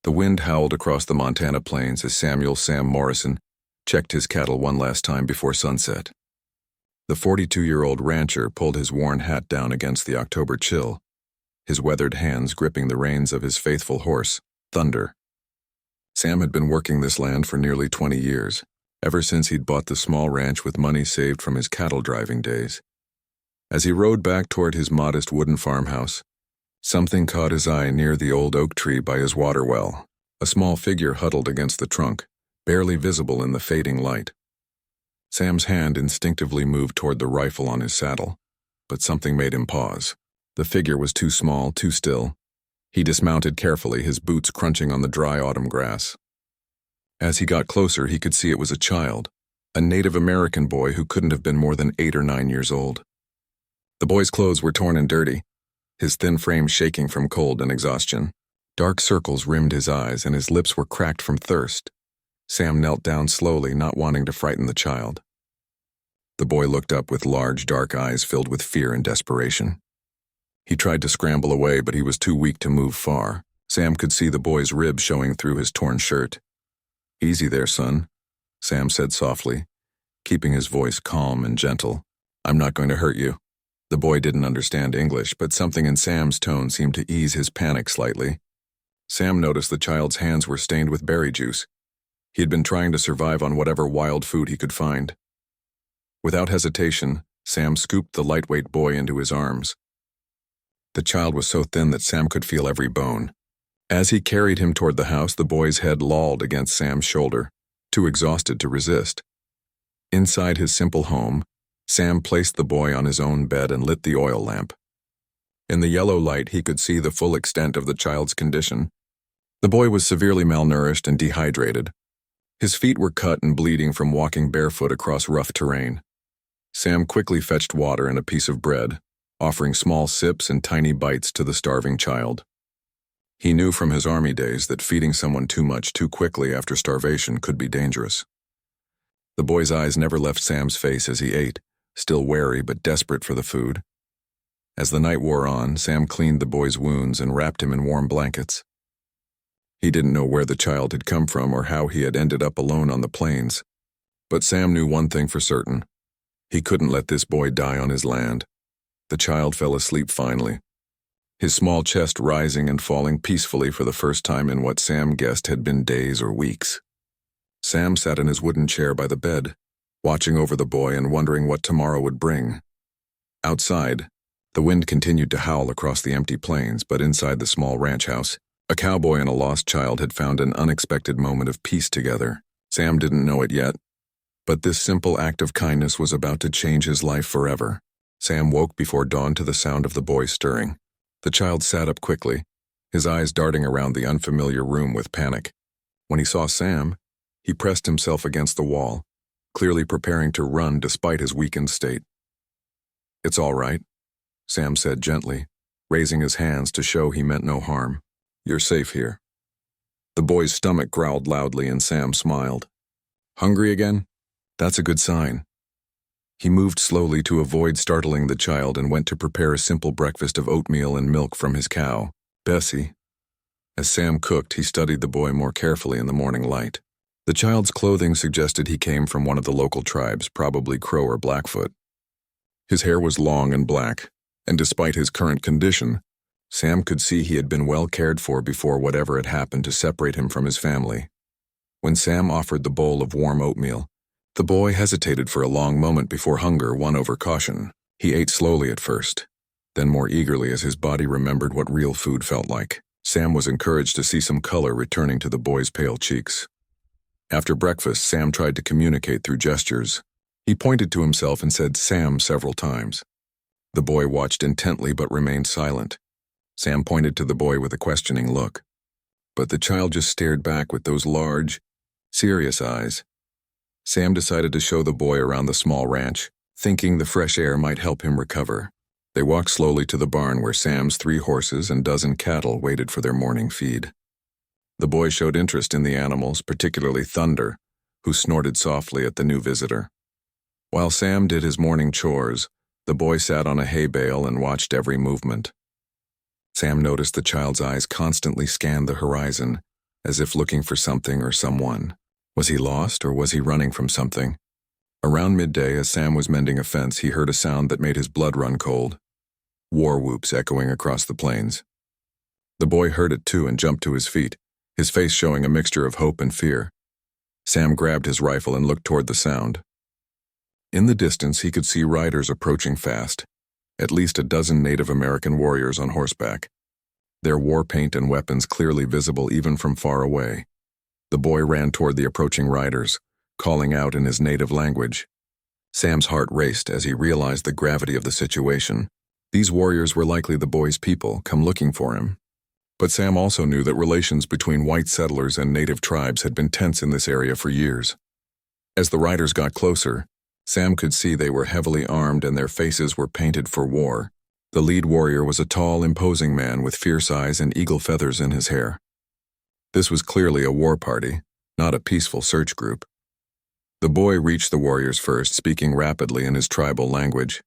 The wind howled across the Montana plains as Samuel Sam Morrison checked his cattle one last time before sunset. The 42-year-old rancher pulled his worn hat down against the October chill, his weathered hands gripping the reins of his faithful horse, Thunder. Sam had been working this land for nearly 20 years, ever since he'd bought the small ranch with money saved from his cattle driving days. As he rode back toward his modest wooden farmhouse, something caught his eye near the old oak tree by his water well, a small figure huddled against the trunk, barely visible in the fading light. Sam's hand instinctively moved toward the rifle on his saddle, but something made him pause. The figure was too small, too still. He dismounted carefully, his boots crunching on the dry autumn grass. As he got closer, he could see it was a child, a Native American boy who couldn't have been more than 8 or 9 years old. The boy's clothes were torn and dirty, his thin frame shaking from cold and exhaustion. Dark circles rimmed his eyes, and his lips were cracked from thirst. Sam knelt down slowly, not wanting to frighten the child. The boy looked up with large, dark eyes filled with fear and desperation. He tried to scramble away, but he was too weak to move far. Sam could see the boy's ribs showing through his torn shirt. "Easy there, son," Sam said softly, keeping his voice calm and gentle. "I'm not going to hurt you." The boy didn't understand English, but something in Sam's tone seemed to ease his panic slightly. Sam noticed the child's hands were stained with berry juice. He had been trying to survive on whatever wild food he could find. Without hesitation, Sam scooped the lightweight boy into his arms. The child was so thin that Sam could feel every bone. As he carried him toward the house, the boy's head lolled against Sam's shoulder, too exhausted to resist. Inside his simple home, Sam placed the boy on his own bed and lit the oil lamp. In the yellow light, he could see the full extent of the child's condition. The boy was severely malnourished and dehydrated. His feet were cut and bleeding from walking barefoot across rough terrain. Sam quickly fetched water and a piece of bread, offering small sips and tiny bites to the starving child. He knew from his army days that feeding someone too much too quickly after starvation could be dangerous. The boy's eyes never left Sam's face as he ate, still wary but desperate for the food. As the night wore on, Sam cleaned the boy's wounds and wrapped him in warm blankets. He didn't know where the child had come from or how he had ended up alone on the plains, but Sam knew one thing for certain. He couldn't let this boy die on his land. The child fell asleep finally, his small chest rising and falling peacefully for the first time in what Sam guessed had been days or weeks. Sam sat in his wooden chair by the bed, watching over the boy and wondering what tomorrow would bring. Outside, the wind continued to howl across the empty plains, but inside the small ranch house, a cowboy and a lost child had found an unexpected moment of peace together. Sam didn't know it yet, but this simple act of kindness was about to change his life forever. Sam woke before dawn to the sound of the boy stirring. The child sat up quickly, his eyes darting around the unfamiliar room with panic. When he saw Sam, he pressed himself against the wall, clearly preparing to run despite his weakened state. "It's all right," Sam said gently, raising his hands to show he meant no harm. "You're safe here." The boy's stomach growled loudly and Sam smiled. "Hungry again? That's a good sign." He moved slowly to avoid startling the child and went to prepare a simple breakfast of oatmeal and milk from his cow, Bessie. As Sam cooked, he studied the boy more carefully in the morning light. The child's clothing suggested he came from one of the local tribes, probably Crow or Blackfoot. His hair was long and black, and despite his current condition, Sam could see he had been well cared for before whatever had happened to separate him from his family. When Sam offered the bowl of warm oatmeal, the boy hesitated for a long moment before hunger won over caution. He ate slowly at first, then more eagerly as his body remembered what real food felt like. Sam was encouraged to see some color returning to the boy's pale cheeks. After breakfast, Sam tried to communicate through gestures. He pointed to himself and said "Sam" several times. The boy watched intently but remained silent. Sam pointed to the boy with a questioning look, but the child just stared back with those large, serious eyes. Sam decided to show the boy around the small ranch, thinking the fresh air might help him recover. They walked slowly to the barn where Sam's 3 horses and dozen cattle waited for their morning feed. The boy showed interest in the animals, particularly Thunder, who snorted softly at the new visitor. While Sam did his morning chores, the boy sat on a hay bale and watched every movement. Sam noticed the child's eyes constantly scanned the horizon, as if looking for something or someone. Was he lost, or was he running from something? Around midday, as Sam was mending a fence, he heard a sound that made his blood run cold. War whoops echoing across the plains. The boy heard it too and jumped to his feet, his face showing a mixture of hope and fear. Sam grabbed his rifle and looked toward the sound. In the distance, he could see riders approaching fast, at least a dozen Native American warriors on horseback, their war paint and weapons clearly visible even from far away. The boy ran toward the approaching riders, calling out in his native language. Sam's heart raced as he realized the gravity of the situation. These warriors were likely the boy's people, come looking for him. But Sam also knew that relations between white settlers and native tribes had been tense in this area for years. As the riders got closer, Sam could see they were heavily armed and their faces were painted for war. The lead warrior was a tall, imposing man with fierce eyes and eagle feathers in his hair. This was clearly a war party, not a peaceful search group. The boy reached the warriors first, speaking rapidly in his tribal language.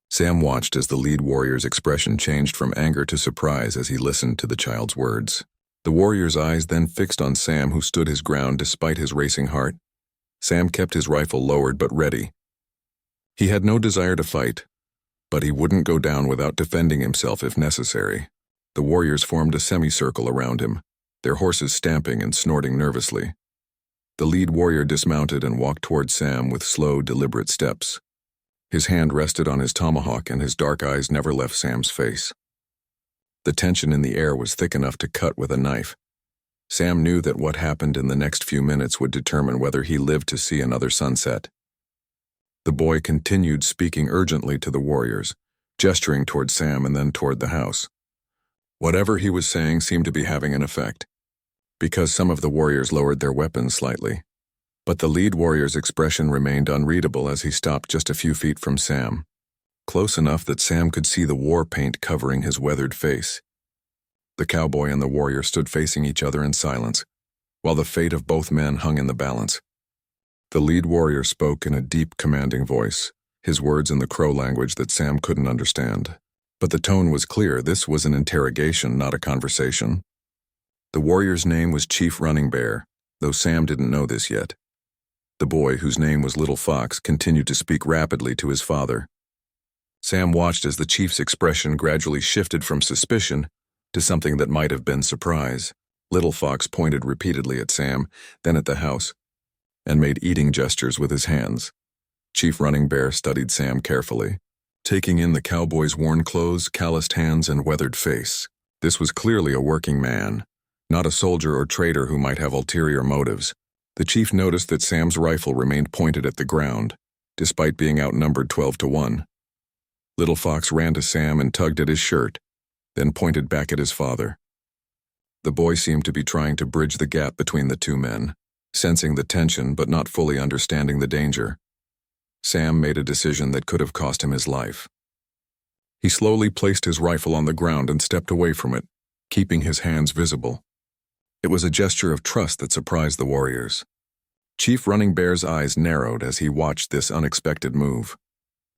Sam watched as the lead warrior's expression changed from anger to surprise as he listened to the child's words. The warrior's eyes then fixed on Sam, who stood his ground despite his racing heart. Sam kept his rifle lowered but ready. He had no desire to fight, but he wouldn't go down without defending himself if necessary. The warriors formed a semicircle around him, their horses stamping and snorting nervously. The lead warrior dismounted and walked toward Sam with slow, deliberate steps. His hand rested on his tomahawk and his dark eyes never left Sam's face. The tension in the air was thick enough to cut with a knife. Sam knew that what happened in the next few minutes would determine whether he lived to see another sunset. The boy continued speaking urgently to the warriors, gesturing toward Sam and then toward the house. Whatever he was saying seemed to be having an effect, because some of the warriors lowered their weapons slightly. But the lead warrior's expression remained unreadable as he stopped just a few feet from Sam, close enough that Sam could see the war paint covering his weathered face. The cowboy and the warrior stood facing each other in silence, while the fate of both men hung in the balance. The lead warrior spoke in a deep, commanding voice, his words in the Crow language that Sam couldn't understand. But the tone was clear. This was an interrogation, not a conversation. The warrior's name was Chief Running Bear, though Sam didn't know this yet. The boy, whose name was Little Fox, continued to speak rapidly to his father. Sam watched as the chief's expression gradually shifted from suspicion to something that might have been surprise. Little Fox pointed repeatedly at Sam, then at the house, and made eating gestures with his hands. Chief Running Bear studied Sam carefully, taking in the cowboy's worn clothes, calloused hands, and weathered face. This was clearly a working man, not a soldier or trader who might have ulterior motives. The chief noticed that Sam's rifle remained pointed at the ground, despite being outnumbered 12-1. Little Fox ran to Sam and tugged at his shirt, then pointed back at his father. The boy seemed to be trying to bridge the gap between the two men, sensing the tension but not fully understanding the danger. Sam made a decision that could have cost him his life. He slowly placed his rifle on the ground and stepped away from it, keeping his hands visible. It was a gesture of trust that surprised the warriors. Chief Running Bear's eyes narrowed as he watched this unexpected move.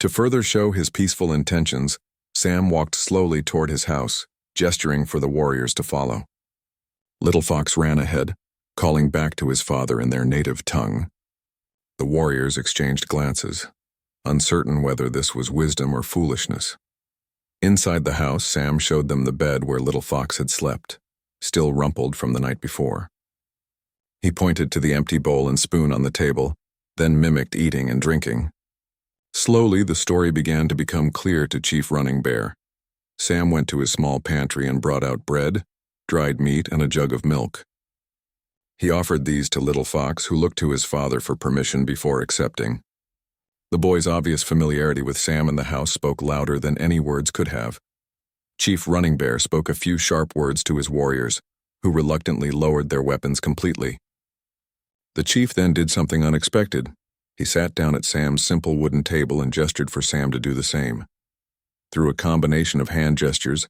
To further show his peaceful intentions, Sam walked slowly toward his house, gesturing for the warriors to follow. Little Fox ran ahead, calling back to his father in their native tongue. The warriors exchanged glances, uncertain whether this was wisdom or foolishness. Inside the house, Sam showed them the bed where Little Fox had slept, still rumpled from the night before. He pointed to the empty bowl and spoon on the table, then mimicked eating and drinking. Slowly, the story began to become clear to Chief Running Bear. Sam went to his small pantry and brought out bread, dried meat, and a jug of milk. He offered these to Little Fox, who looked to his father for permission before accepting. The boy's obvious familiarity with Sam and the house spoke louder than any words could have. Chief Running Bear spoke a few sharp words to his warriors, who reluctantly lowered their weapons completely. The chief then did something unexpected. He sat down at Sam's simple wooden table and gestured for Sam to do the same. Through a combination of hand gestures,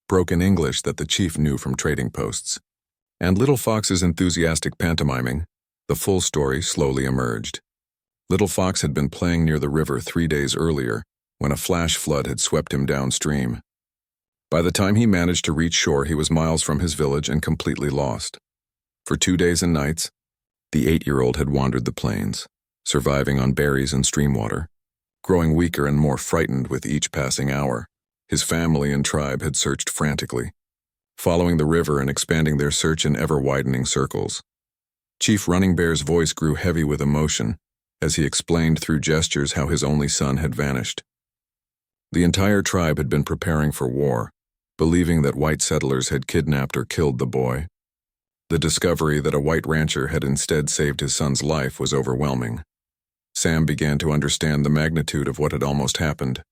broken English that the chief knew from trading posts, and Little Fox's enthusiastic pantomiming, the full story slowly emerged. Little Fox had been playing near the river 3 days earlier when a flash flood had swept him downstream. By the time he managed to reach shore, he was miles from his village and completely lost. For 2 days and nights, the 8-year-old had wandered the plains, surviving on berries and stream water, growing weaker and more frightened with each passing hour. His family and tribe had searched frantically, following the river and expanding their search in ever-widening circles. Chief Running Bear's voice grew heavy with emotion as he explained through gestures how his only son had vanished. The entire tribe had been preparing for war, believing that white settlers had kidnapped or killed the boy. The discovery that a white rancher had instead saved his son's life was overwhelming. Sam began to understand the magnitude of what had almost happened.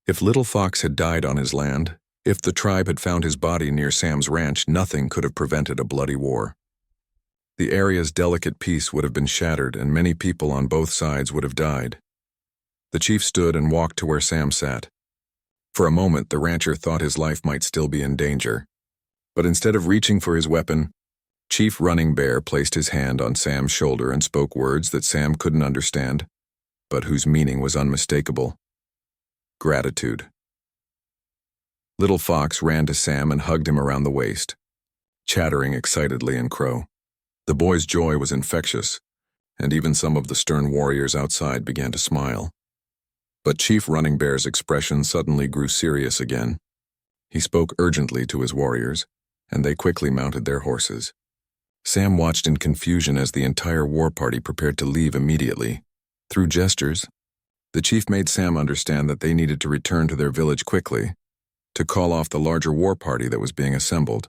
If Little Fox had died on his land, if the tribe had found his body near Sam's ranch, nothing could have prevented a bloody war. The area's delicate peace would have been shattered, and many people on both sides would have died. The chief stood and walked to where Sam sat. For a moment, the rancher thought his life might still be in danger. But instead of reaching for his weapon, Chief Running Bear placed his hand on Sam's shoulder and spoke words that Sam couldn't understand, but whose meaning was unmistakable. Gratitude. Little Fox ran to Sam and hugged him around the waist, chattering excitedly in Crow. The boy's joy was infectious, and even some of the stern warriors outside began to smile. But Chief Running Bear's expression suddenly grew serious again. He spoke urgently to his warriors, and they quickly mounted their horses. Sam watched in confusion as the entire war party prepared to leave immediately. Through gestures, the chief made Sam understand that they needed to return to their village quickly, to call off the larger war party that was being assembled.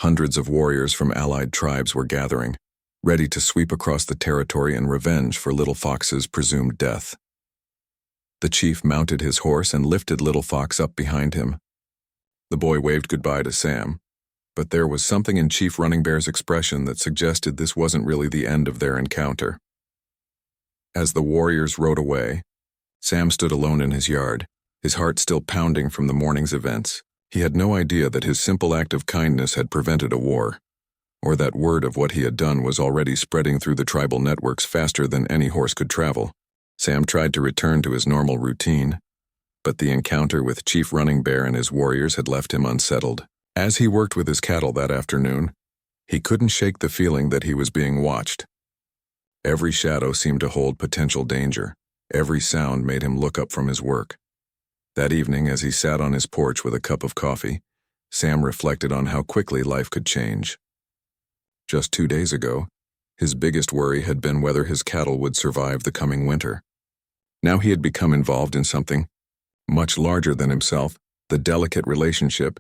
Hundreds of warriors from allied tribes were gathering, ready to sweep across the territory in revenge for Little Fox's presumed death. The chief mounted his horse and lifted Little Fox up behind him. The boy waved goodbye to Sam, but there was something in Chief Running Bear's expression that suggested this wasn't really the end of their encounter. As the warriors rode away, Sam stood alone in his yard, his heart still pounding from the morning's events. He had no idea that his simple act of kindness had prevented a war, or that word of what he had done was already spreading through the tribal networks faster than any horse could travel. Sam tried to return to his normal routine, but the encounter with Chief Running Bear and his warriors had left him unsettled. As he worked with his cattle that afternoon, he couldn't shake the feeling that he was being watched. Every shadow seemed to hold potential danger. Every sound made him look up from his work. That evening, as he sat on his porch with a cup of coffee, Sam reflected on how quickly life could change. Just 2 days ago, his biggest worry had been whether his cattle would survive the coming winter. Now he had become involved in something much larger than himself, the delicate relationship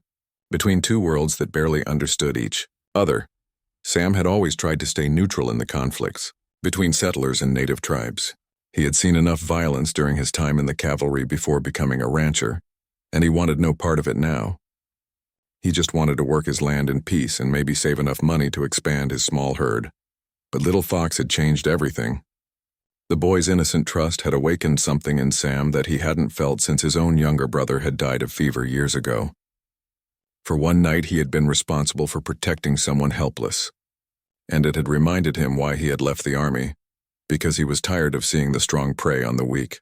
between two worlds that barely understood each other. Sam had always tried to stay neutral in the conflicts between settlers and native tribes. He had seen enough violence during his time in the cavalry before becoming a rancher, and he wanted no part of it now. He just wanted to work his land in peace and maybe save enough money to expand his small herd. But Little Fox had changed everything. The boy's innocent trust had awakened something in Sam that he hadn't felt since his own younger brother had died of fever years ago. For one night he had been responsible for protecting someone helpless, and it had reminded him why he had left the army, because he was tired of seeing the strong prey on the weak.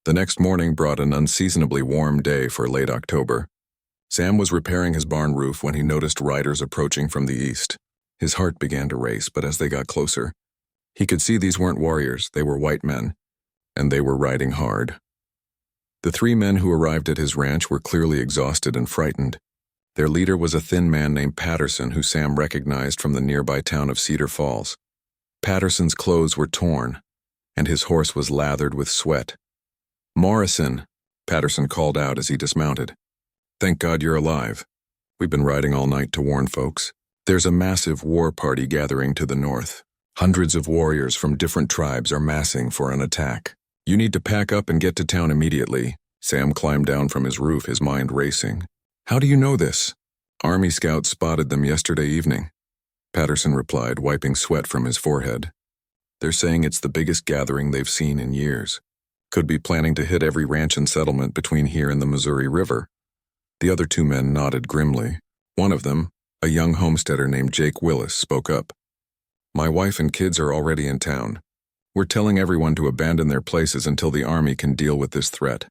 The next morning brought an unseasonably warm day for late October. Sam was repairing his barn roof when he noticed riders approaching from the east. His heart began to race, but as they got closer, he could see these weren't warriors, they were white men, and they were riding hard. The 3 men who arrived at his ranch were clearly exhausted and frightened. Their leader was a thin man named Patterson, who Sam recognized from the nearby town of Cedar Falls. Patterson's clothes were torn, and his horse was lathered with sweat. "Morrison," Patterson called out as he dismounted. "Thank God you're alive. We've been riding all night to warn folks. There's a massive war party gathering to the north. Hundreds of warriors from different tribes are massing for an attack. You need to pack up and get to town immediately." Sam climbed down from his roof, his mind racing. "How do you know this?" "Army scouts spotted them yesterday evening," Patterson replied, wiping sweat from his forehead. "They're saying it's the biggest gathering they've seen in years. Could be planning to hit every ranch and settlement between here and the Missouri River." The other 2 men nodded grimly. One of them, a young homesteader named Jake Willis, spoke up. "My wife and kids are already in town. We're telling everyone to abandon their places until the army can deal with this threat."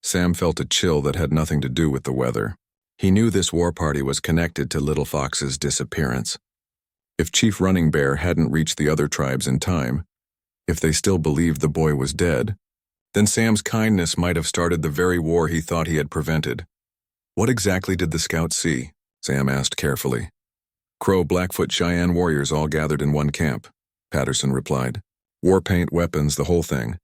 Sam felt a chill that had nothing to do with the weather. He knew this war party was connected to Little Fox's disappearance. If Chief Running Bear hadn't reached the other tribes in time, if they still believed the boy was dead, then Sam's kindness might have started the very war he thought he had prevented. What exactly did the scouts see? Sam asked carefully. Crow, Blackfoot, Cheyenne warriors all gathered in one camp, Patterson replied. War paint, weapons, the whole thing.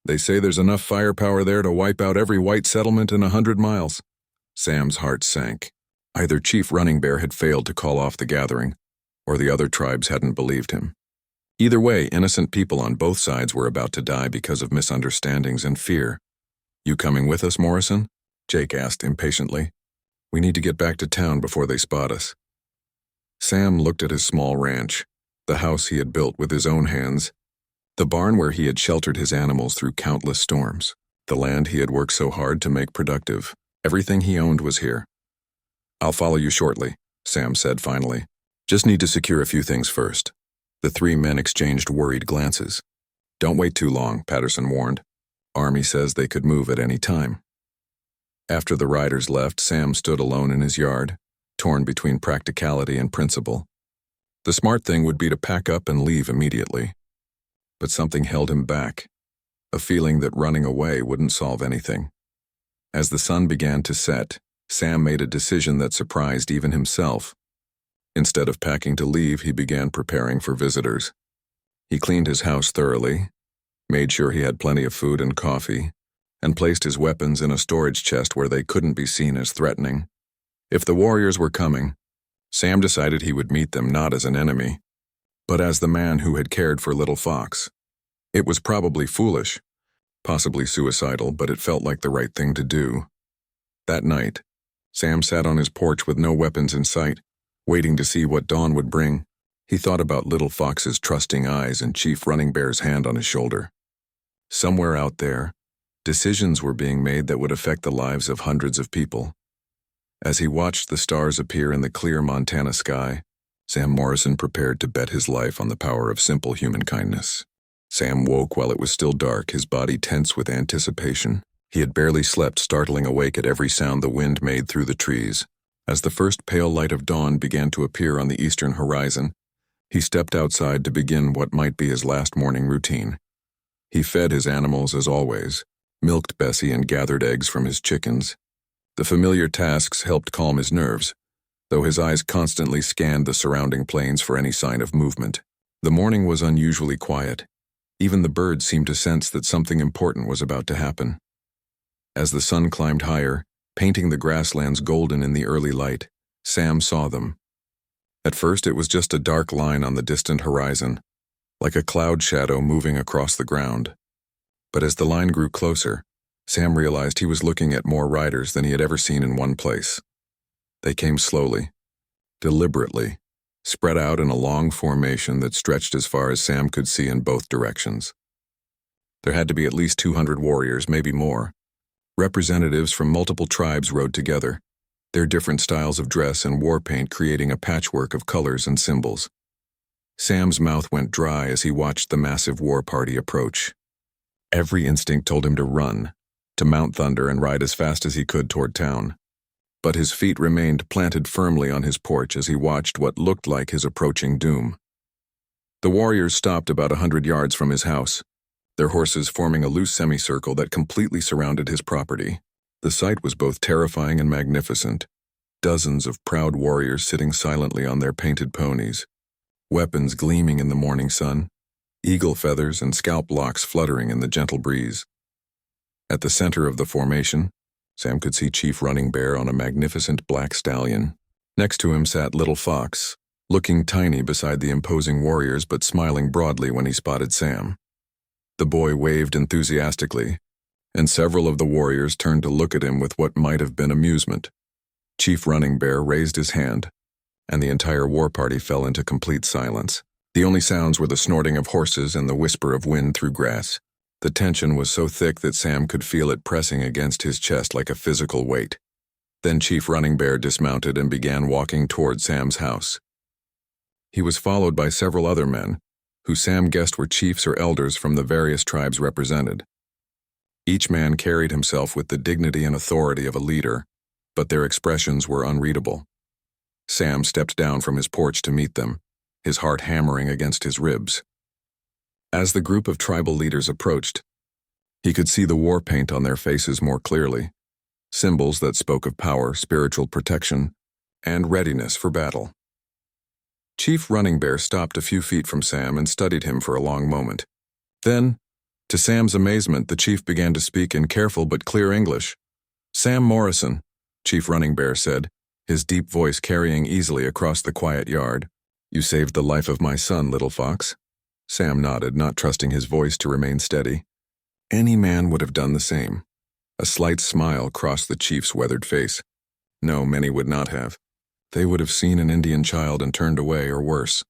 They say there's enough firepower there to wipe out every white settlement in 100 miles. Sam's heart sank. Either Chief Running Bear had failed to call off the gathering, or the other tribes hadn't believed him. Either way, innocent people on both sides were about to die because of misunderstandings and fear. You coming with us, Morrison? Jake asked impatiently. We need to get back to town before they spot us. Sam looked at his small ranch, the house he had built with his own hands, the barn where he had sheltered his animals through countless storms, the land he had worked so hard to make productive. Everything he owned was here. I'll follow you shortly, Sam said finally. Just need to secure a few things first. The three men exchanged worried glances. Don't wait too long, Patterson warned. Army says they could move at any time. After the riders left, Sam stood alone in his yard, torn between practicality and principle. The smart thing would be to pack up and leave immediately. But something held him back, a feeling that running away wouldn't solve anything. As the sun began to set, Sam made a decision that surprised even himself. Instead of packing to leave, he began preparing for visitors. He cleaned his house thoroughly, made sure he had plenty of food and coffee, and placed his weapons in a storage chest where they couldn't be seen as threatening. If the warriors were coming, Sam decided he would meet them not as an enemy, but as the man who had cared for Little Fox. It was probably foolish, possibly suicidal, but it felt like the right thing to do. That night, Sam sat on his porch with no weapons in sight, waiting to see what dawn would bring. He thought about Little Fox's trusting eyes and Chief Running Bear's hand on his shoulder. Somewhere out there, decisions were being made that would affect the lives of hundreds of people. As he watched the stars appear in the clear Montana sky, Sam Morrison prepared to bet his life on the power of simple human kindness. Sam woke while it was still dark, his body tense with anticipation. He had barely slept, startling awake at every sound the wind made through the trees. As the first pale light of dawn began to appear on the eastern horizon, he stepped outside to begin what might be his last morning routine. He fed his animals as always, milked Bessie and gathered eggs from his chickens. The familiar tasks helped calm his nerves, though his eyes constantly scanned the surrounding plains for any sign of movement. The morning was unusually quiet. Even the birds seemed to sense that something important was about to happen. As the sun climbed higher, painting the grasslands golden in the early light, Sam saw them. At first it was just a dark line on the distant horizon, like a cloud shadow moving across the ground. But as the line grew closer, Sam realized he was looking at more riders than he had ever seen in one place. They came slowly, deliberately, spread out in a long formation that stretched as far as Sam could see in both directions. There had to be at least 200 warriors, maybe more. Representatives from multiple tribes rode together, their different styles of dress and war paint creating a patchwork of colors and symbols. Sam's mouth went dry as he watched the massive war party approach. Every instinct told him to run, to mount Thunder and ride as fast as he could toward town. But his feet remained planted firmly on his porch as he watched what looked like his approaching doom. The warriors stopped about 100 yards from his house, their horses forming a loose semicircle that completely surrounded his property. The sight was both terrifying and magnificent. Dozens of proud warriors sitting silently on their painted ponies, weapons gleaming in the morning sun, eagle feathers and scalp locks fluttering in the gentle breeze. At the center of the formation, Sam could see Chief Running Bear on a magnificent black stallion. Next to him sat Little Fox, looking tiny beside the imposing warriors but smiling broadly when he spotted Sam. The boy waved enthusiastically, and several of the warriors turned to look at him with what might have been amusement. Chief Running Bear raised his hand, and the entire war party fell into complete silence. The only sounds were the snorting of horses and the whisper of wind through grass. The tension was so thick that Sam could feel it pressing against his chest like a physical weight. Then Chief Running Bear dismounted and began walking toward Sam's house. He was followed by several other men, who Sam guessed were chiefs or elders from the various tribes represented. Each man carried himself with the dignity and authority of a leader, but their expressions were unreadable. Sam stepped down from his porch to meet them, his heart hammering against his ribs. As the group of tribal leaders approached, he could see the war paint on their faces more clearly, symbols that spoke of power, spiritual protection, and readiness for battle. Chief Running Bear stopped a few feet from Sam and studied him for a long moment. Then, to Sam's amazement, the chief began to speak in careful but clear English. "Sam Morrison," Chief Running Bear said, his deep voice carrying easily across the quiet yard. "You saved the life of my son, Little Fox." Sam nodded, not trusting his voice to remain steady. Any man would have done the same. A slight smile crossed the chief's weathered face. No, many would not have. They would have seen an Indian child and turned away, or worse.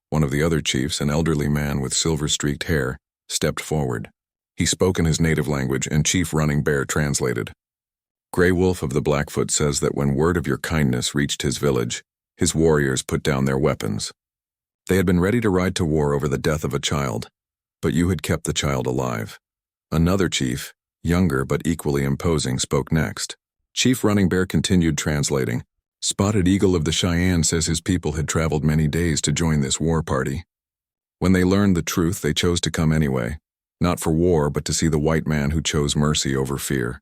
One of the other chiefs, an elderly man with silver-streaked hair, stepped forward. He spoke in his native language, and Chief Running Bear translated. "Grey Wolf of the Blackfoot says that when word of your kindness reached his village, his warriors put down their weapons. They had been ready to ride to war over the death of a child, but you had kept the child alive." Another chief, younger but equally imposing, spoke next. Chief Running Bear continued translating. "Spotted Eagle of the Cheyenne says his people had traveled many days to join this war party. When they learned the truth, they chose to come anyway, not for war but to see the white man who chose mercy over fear."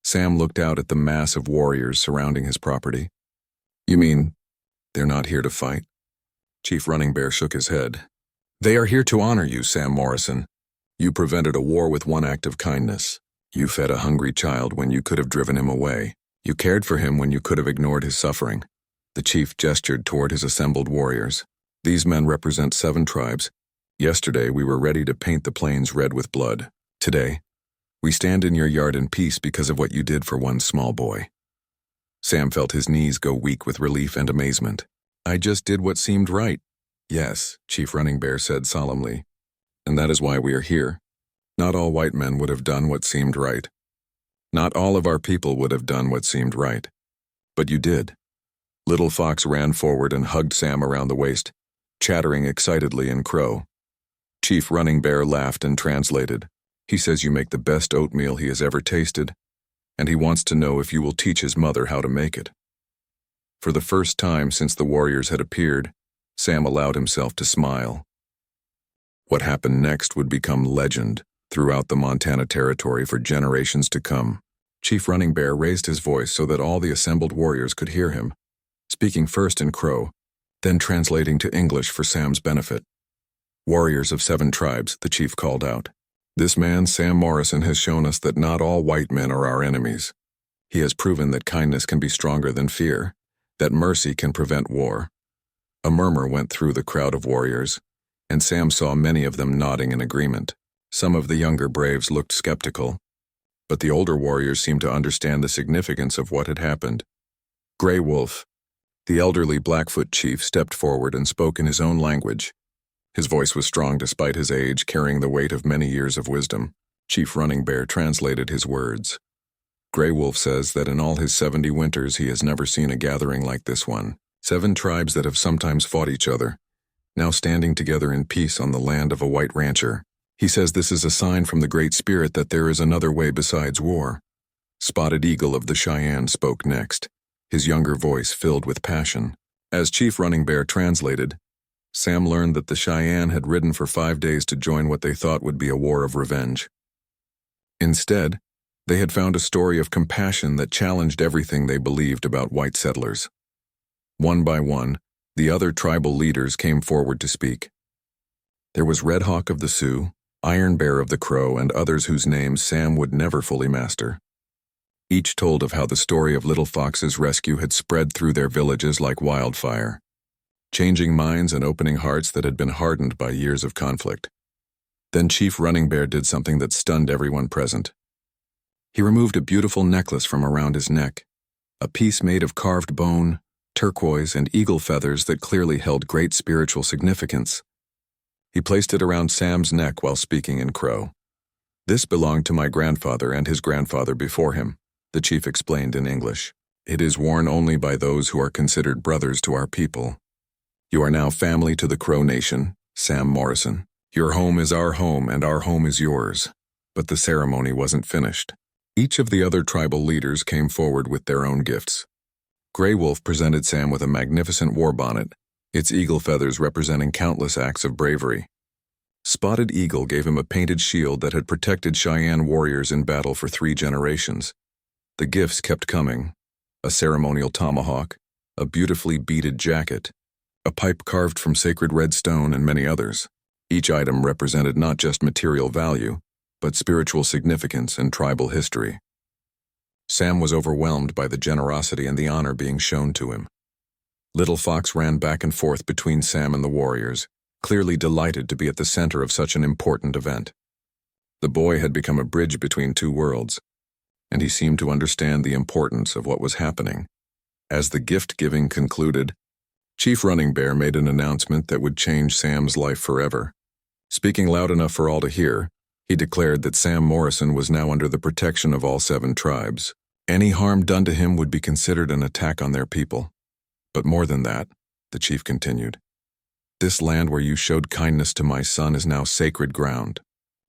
Sam looked out at the mass of warriors surrounding his property. "You mean they're not here to fight?" Chief Running Bear shook his head. "They are here to honor you, Sam Morrison. You prevented a war with one act of kindness. You fed a hungry child when you could have driven him away. You cared for him when you could have ignored his suffering." The chief gestured toward his assembled warriors. "These men represent 7 tribes. Yesterday we were ready to paint the plains red with blood. Today, we stand in your yard in peace because of what you did for one small boy." Sam felt his knees go weak with relief and amazement. "I just did what seemed right." "Yes," Chief Running Bear said solemnly. "And that is why we are here. Not all white men would have done what seemed right. Not all of our people would have done what seemed right. But you did." Little Fox ran forward and hugged Sam around the waist, chattering excitedly in Crow. Chief Running Bear laughed and translated. "He says you make the best oatmeal he has ever tasted, and he wants to know if you will teach his mother how to make it." For the first time since the warriors had appeared, Sam allowed himself to smile. What happened next would become legend throughout the Montana Territory for generations to come. Chief Running Bear raised his voice so that all the assembled warriors could hear him, speaking first in Crow, then translating to English for Sam's benefit. "Warriors of 7 tribes," the chief called out. "This man, Sam Morrison, has shown us that not all white men are our enemies. He has proven that kindness can be stronger than fear, that mercy can prevent war." A murmur went through the crowd of warriors, and Sam saw many of them nodding in agreement. Some of the younger braves looked skeptical, but the older warriors seemed to understand the significance of what had happened. Grey Wolf, the elderly Blackfoot chief, stepped forward and spoke in his own language. His voice was strong despite his age, carrying the weight of many years of wisdom. Chief Running Bear translated his words. "Grey Wolf says that in all his 70 winters he has never seen a gathering like this one. 7 tribes that have sometimes fought each other, now standing together in peace on the land of a white rancher. He says this is a sign from the Great Spirit that there is another way besides war." Spotted Eagle of the Cheyenne spoke next, his younger voice filled with passion. As Chief Running Bear translated, Sam learned that the Cheyenne had ridden for 5 days to join what they thought would be a war of revenge. Instead, they had found a story of compassion that challenged everything they believed about white settlers. One by one, the other tribal leaders came forward to speak. There was Red Hawk of the Sioux, Iron Bear of the Crow, and others whose names Sam would never fully master. Each told of how the story of Little Fox's rescue had spread through their villages like wildfire, changing minds and opening hearts that had been hardened by years of conflict. Then Chief Running Bear did something that stunned everyone present. He removed a beautiful necklace from around his neck, a piece made of carved bone, turquoise, and eagle feathers that clearly held great spiritual significance. He placed it around Sam's neck while speaking in Crow. "This belonged to my grandfather and his grandfather before him," the chief explained in English. "It is worn only by those who are considered brothers to our people. You are now family to the Crow Nation, Sam Morrison. Your home is our home and our home is yours." But the ceremony wasn't finished. Each of the other tribal leaders came forward with their own gifts. Grey Wolf presented Sam with a magnificent war bonnet, its eagle feathers representing countless acts of bravery. Spotted Eagle gave him a painted shield that had protected Cheyenne warriors in battle for 3 generations. The gifts kept coming: a ceremonial tomahawk, a beautifully beaded jacket, a pipe carved from sacred red stone, and many others. Each item represented not just material value, but spiritual significance and tribal history. Sam was overwhelmed by the generosity and the honor being shown to him. Little Fox ran back and forth between Sam and the warriors, clearly delighted to be at the center of such an important event. The boy had become a bridge between 2 worlds, and he seemed to understand the importance of what was happening. As the gift-giving concluded, Chief Running Bear made an announcement that would change Sam's life forever. Speaking loud enough for all to hear, he declared that Sam Morrison was now under the protection of all 7 tribes. Any harm done to him would be considered an attack on their people. But more than that, the chief continued, this land where you showed kindness to my son is now sacred ground.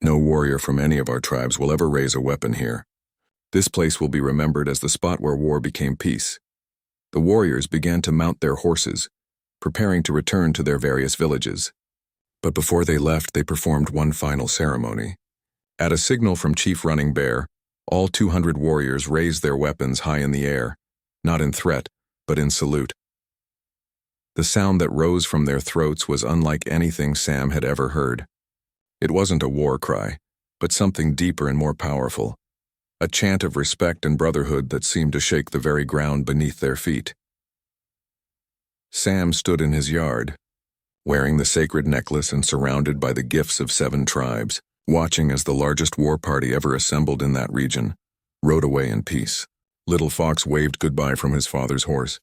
No warrior from any of our tribes will ever raise a weapon here. This place will be remembered as the spot where war became peace. The warriors began to mount their horses, preparing to return to their various villages. But before they left, they performed one final ceremony. At a signal from Chief Running Bear, all 200 warriors raised their weapons high in the air, not in threat, but in salute. The sound that rose from their throats was unlike anything Sam had ever heard. It wasn't a war cry, but something deeper and more powerful, a chant of respect and brotherhood that seemed to shake the very ground beneath their feet. Sam stood in his yard, wearing the sacred necklace and surrounded by the gifts of 7 tribes, watching as the largest war party ever assembled in that region rode away in peace. Little Fox waved goodbye from his father's horse,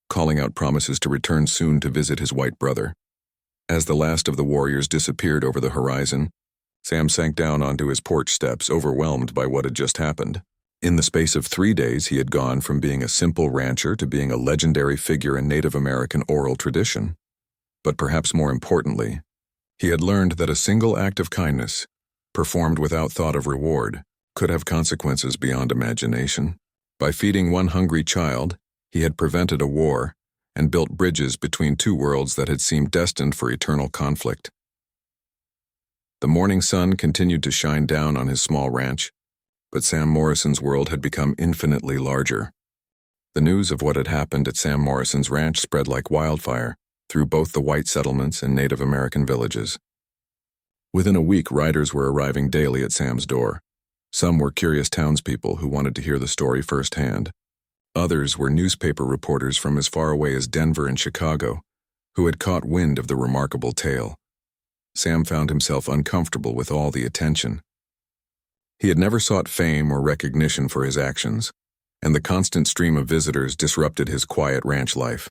calling out promises to return soon to visit his white brother. As the last of the warriors disappeared over the horizon, Sam sank down onto his porch steps, overwhelmed by what had just happened. In the space of 3 days, he had gone from being a simple rancher to being a legendary figure in Native American oral tradition. But perhaps more importantly, he had learned that a single act of kindness, performed without thought of reward, could have consequences beyond imagination. By feeding one hungry child, he had prevented a war and built bridges between 2 worlds that had seemed destined for eternal conflict. The morning sun continued to shine down on his small ranch, but Sam Morrison's world had become infinitely larger. The news of what had happened at Sam Morrison's ranch spread like wildfire through both the white settlements and Native American villages. Within a week, riders were arriving daily at Sam's door. Some were curious townspeople who wanted to hear the story firsthand. Others were newspaper reporters from as far away as Denver and Chicago, who had caught wind of the remarkable tale. Sam found himself uncomfortable with all the attention. He had never sought fame or recognition for his actions, and the constant stream of visitors disrupted his quiet ranch life.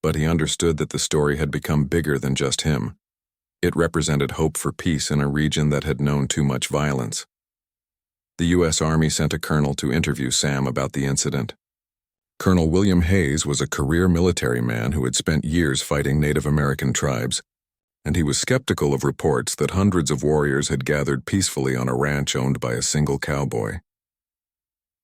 But he understood that the story had become bigger than just him. It represented hope for peace in a region that had known too much violence. The U.S. Army sent a colonel to interview Sam about the incident. Colonel William Hayes was a career military man who had spent years fighting Native American tribes, and he was skeptical of reports that hundreds of warriors had gathered peacefully on a ranch owned by a single cowboy.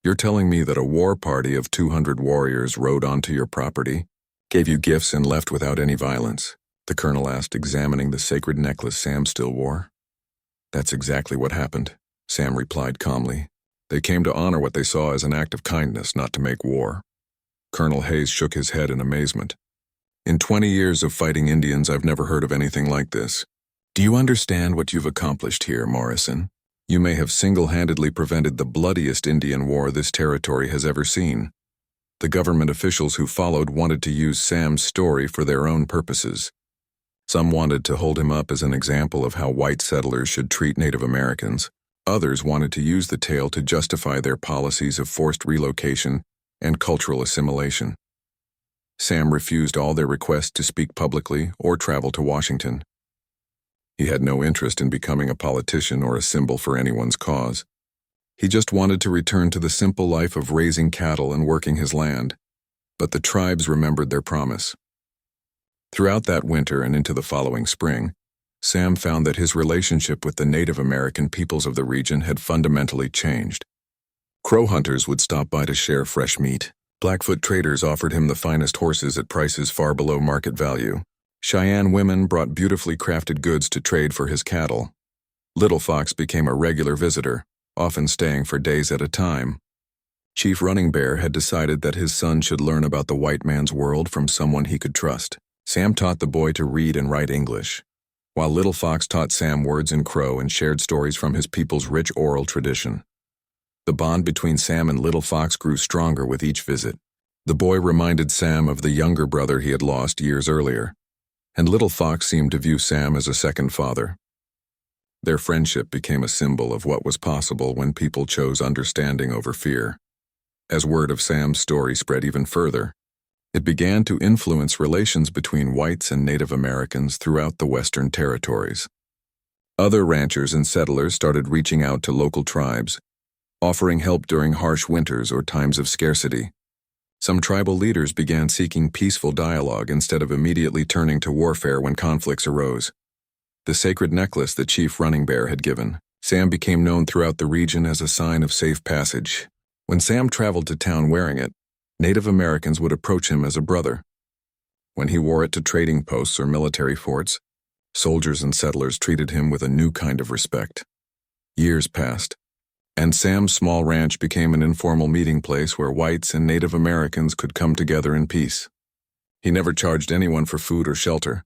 "You're telling me that a war party of 200 warriors rode onto your property, gave you gifts, and left without any violence?" the colonel asked, examining the sacred necklace Sam still wore. "That's exactly what happened," Sam replied calmly. "They came to honor what they saw as an act of kindness, not to make war." Colonel Hayes shook his head in amazement. "In 20 years of fighting Indians, I've never heard of anything like this. Do you understand what you've accomplished here, Morrison? You may have single-handedly prevented the bloodiest Indian war this territory has ever seen." The government officials who followed wanted to use Sam's story for their own purposes. Some wanted to hold him up as an example of how white settlers should treat Native Americans. Others wanted to use the tale to justify their policies of forced relocation and cultural assimilation. Sam refused all their requests to speak publicly or travel to Washington. He had no interest in becoming a politician or a symbol for anyone's cause. He just wanted to return to the simple life of raising cattle and working his land. But the tribes remembered their promise. Throughout that winter and into the following spring, Sam found that his relationship with the Native American peoples of the region had fundamentally changed. Crow hunters would stop by to share fresh meat. Blackfoot traders offered him the finest horses at prices far below market value. Cheyenne women brought beautifully crafted goods to trade for his cattle. Little Fox became a regular visitor, often staying for days at a time. Chief Running Bear had decided that his son should learn about the white man's world from someone he could trust. Sam taught the boy to read and write English, while Little Fox taught Sam words in Crow and shared stories from his people's rich oral tradition. The bond between Sam and Little Fox grew stronger with each visit. The boy reminded Sam of the younger brother he had lost years earlier, and Little Fox seemed to view Sam as a second father. Their friendship became a symbol of what was possible when people chose understanding over fear. As word of Sam's story spread even further, it began to influence relations between whites and Native Americans throughout the Western territories. Other ranchers and settlers started reaching out to local tribes, offering help during harsh winters or times of scarcity. Some tribal leaders began seeking peaceful dialogue instead of immediately turning to warfare when conflicts arose. The sacred necklace that Chief Running Bear had given Sam became known throughout the region as a sign of safe passage. When Sam traveled to town wearing it, Native Americans would approach him as a brother. When he wore it to trading posts or military forts, soldiers and settlers treated him with a new kind of respect. Years passed, and Sam's small ranch became an informal meeting place where whites and Native Americans could come together in peace. He never charged anyone for food or shelter,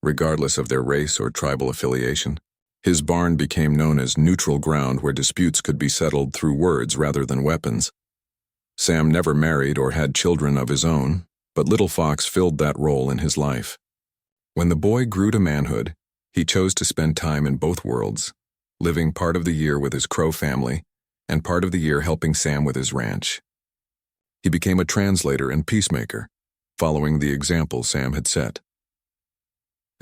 regardless of their race or tribal affiliation. His barn became known as neutral ground where disputes could be settled through words rather than weapons. Sam never married or had children of his own, but Little Fox filled that role in his life. When the boy grew to manhood, he chose to spend time in both worlds, living part of the year with his Crow family and part of the year helping Sam with his ranch. He became a translator and peacemaker, following the example Sam had set.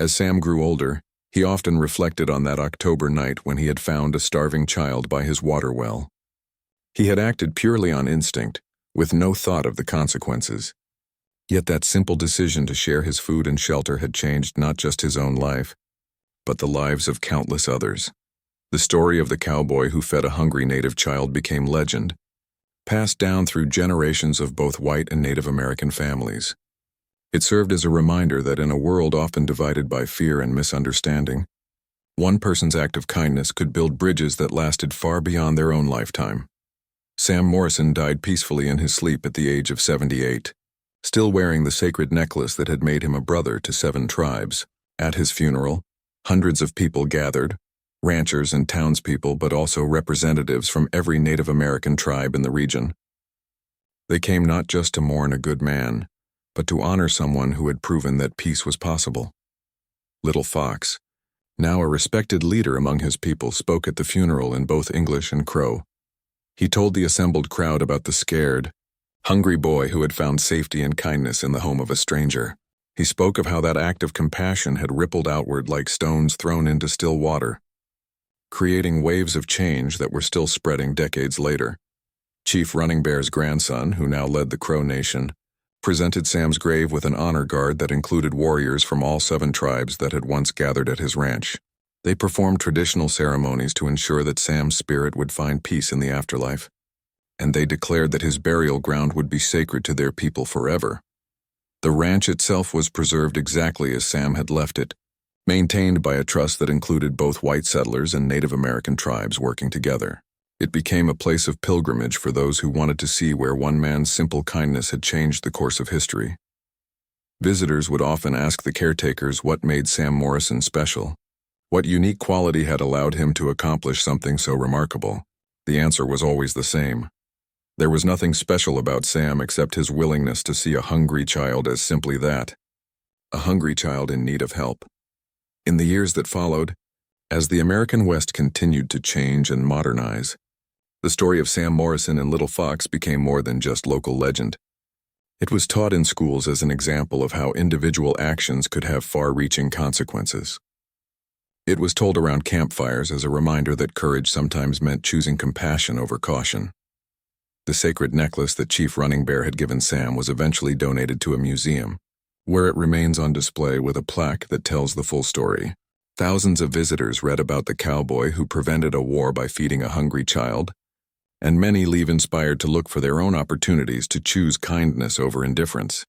As Sam grew older, he often reflected on that October night when he had found a starving child by his water well. He had acted purely on instinct, with no thought of the consequences. Yet that simple decision to share his food and shelter had changed not just his own life, but the lives of countless others. The story of the cowboy who fed a hungry native child became legend, passed down through generations of both white and Native American families. It served as a reminder that in a world often divided by fear and misunderstanding, one person's act of kindness could build bridges that lasted far beyond their own lifetime. Sam Morrison died peacefully in his sleep at the age of 78, still wearing the sacred necklace that had made him a brother to 7 tribes. At his funeral, hundreds of people gathered, ranchers and townspeople, but also representatives from every Native American tribe in the region. They came not just to mourn a good man, but to honor someone who had proven that peace was possible. Little Fox, now a respected leader among his people, spoke at the funeral in both English and Crow. He told the assembled crowd about the scared, hungry boy who had found safety and kindness in the home of a stranger. He spoke of how that act of compassion had rippled outward like stones thrown into still water, creating waves of change that were still spreading decades later. Chief Running Bear's grandson, who now led the Crow Nation, presented Sam's grave with an honor guard that included warriors from all 7 tribes that had once gathered at his ranch. They performed traditional ceremonies to ensure that Sam's spirit would find peace in the afterlife, and they declared that his burial ground would be sacred to their people forever. The ranch itself was preserved exactly as Sam had left it, maintained by a trust that included both white settlers and Native American tribes working together. It became a place of pilgrimage for those who wanted to see where one man's simple kindness had changed the course of history. Visitors would often ask the caretakers what made Sam Morrison special, what unique quality had allowed him to accomplish something so remarkable. The answer was always the same. There was nothing special about Sam except his willingness to see a hungry child as simply that, a hungry child in need of help. In the years that followed, as the American West continued to change and modernize, the story of Sam Morrison and Little Fox became more than just local legend. It was taught in schools as an example of how individual actions could have far-reaching consequences. It was told around campfires as a reminder that courage sometimes meant choosing compassion over caution. The sacred necklace that Chief Running Bear had given Sam was eventually donated to a museum, where it remains on display with a plaque that tells the full story. Thousands of visitors read about the cowboy who prevented a war by feeding a hungry child, and many leave inspired to look for their own opportunities to choose kindness over indifference.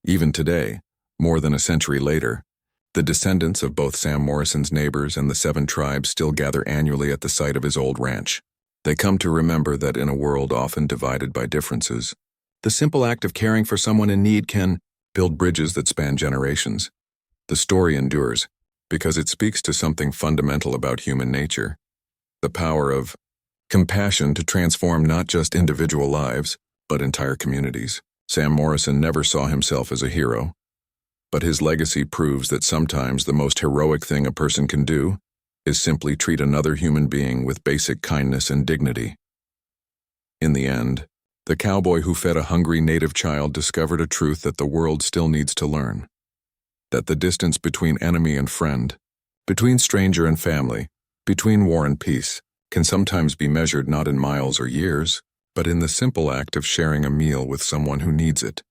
Even today, more than a century later, the descendants of both Sam Morrison's neighbors and the 7 tribes still gather annually at the site of his old ranch. They come to remember that in a world often divided by differences, the simple act of caring for someone in need can build bridges that span generations. The story endures because it speaks to something fundamental about human nature: the power of compassion to transform not just individual lives, but entire communities. Sam Morrison never saw himself as a hero, but his legacy proves that sometimes the most heroic thing a person can do is simply treat another human being with basic kindness and dignity. In the end, the cowboy who fed a hungry native child discovered a truth that the world still needs to learn: that the distance between enemy and friend, between stranger and family, between war and peace, can sometimes be measured not in miles or years, but in the simple act of sharing a meal with someone who needs it.